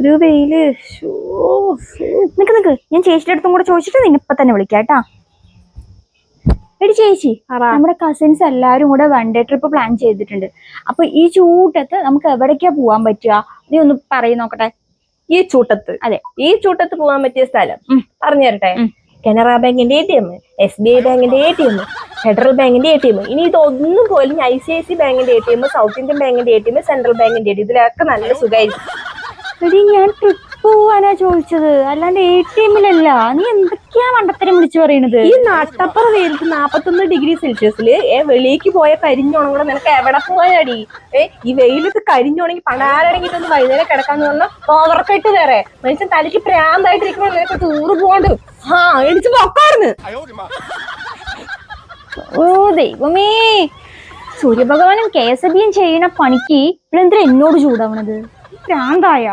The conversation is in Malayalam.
എന്തൊരു വെയില്. നിക്ക് ഞാൻ ചേച്ചിയുടെ അടുത്തും കൂടെ ചോദിച്ചിട്ട് നിന്നിപ്പ തന്നെ വിളിക്കാട്ടാ. എടി ചേച്ചി, നമ്മുടെ കസിൻസ് എല്ലാരും കൂടെ വൺ ഡേ ട്രിപ്പ് പ്ലാൻ ചെയ്തിട്ടുണ്ട്. അപ്പൊ ഈ ചൂട്ടത്ത് നമുക്ക് എവിടേക്കാ പോവാൻ പറ്റുക? നീ ഒന്ന് പറയും നോക്കട്ടെ. ഈ ചൂട്ടത്ത്? അതെ, ഈ ചൂട്ടത്ത് പോകാൻ പറ്റിയ സ്ഥലം പറഞ്ഞു തരട്ടെ. കനറ ബാങ്കിന്റെ ATM, SBI ബാങ്കിന്റെ ATM, ഫെഡറൽ ബാങ്കിന്റെ ATM. ഇനി ഇതൊന്നും പോലും ICICI ബാങ്കിന്റെ ATM, സൗത്ത് ഇന്ത്യൻ ബാങ്കിന്റെ ATM, സെൻട്രൽ ബാങ്കിന്റെ ATM, ഇതിലൊക്കെ നല്ല സുഖമായിരിക്കും. എടി ഞാൻ ട്രിപ്പ് പോവാനാ ചോദിച്ചത്, അല്ലാണ്ട് ATMലല്ല. നീ എന്തൊക്കെയാ മണ്ടത്തരം വിളിച്ചു പറയണത്? ഈ നട്ടപ്പുറ വെയിലത്ത് 41 ഡിഗ്രി സെൽഷ്യസിൽ വെളിയിലേക്ക് പോയ കരിഞ്ഞുണങ്ങളെ നിനക്ക് എവിടെ പോയാടി? ഈ വെയിലത്ത് കരിഞ്ഞുണങ്ങി പണ്ടാരടങ്ങിട്ടൊന്ന് വൈകുന്നേരം കിടക്കാന്ന് പറഞ്ഞാൽ ഓവർക്കട്ട് വേറെ മനുഷ്യൻ തലയ്ക്ക് പ്രാന്തായിട്ടിരിക്കുമ്പോൾ നിനക്ക് ടൂറ് പോകണ്ട്. എണിച്ച് പോക്കാർന്ന്. ഓ ദൈവമേ, സൂര്യഭഗവാനും KSBയും ചെയ്യണ പണിക്ക് ഇവളെന്തിനാ എന്നോട് ചൂടാവണത്? പ്രാന്തായ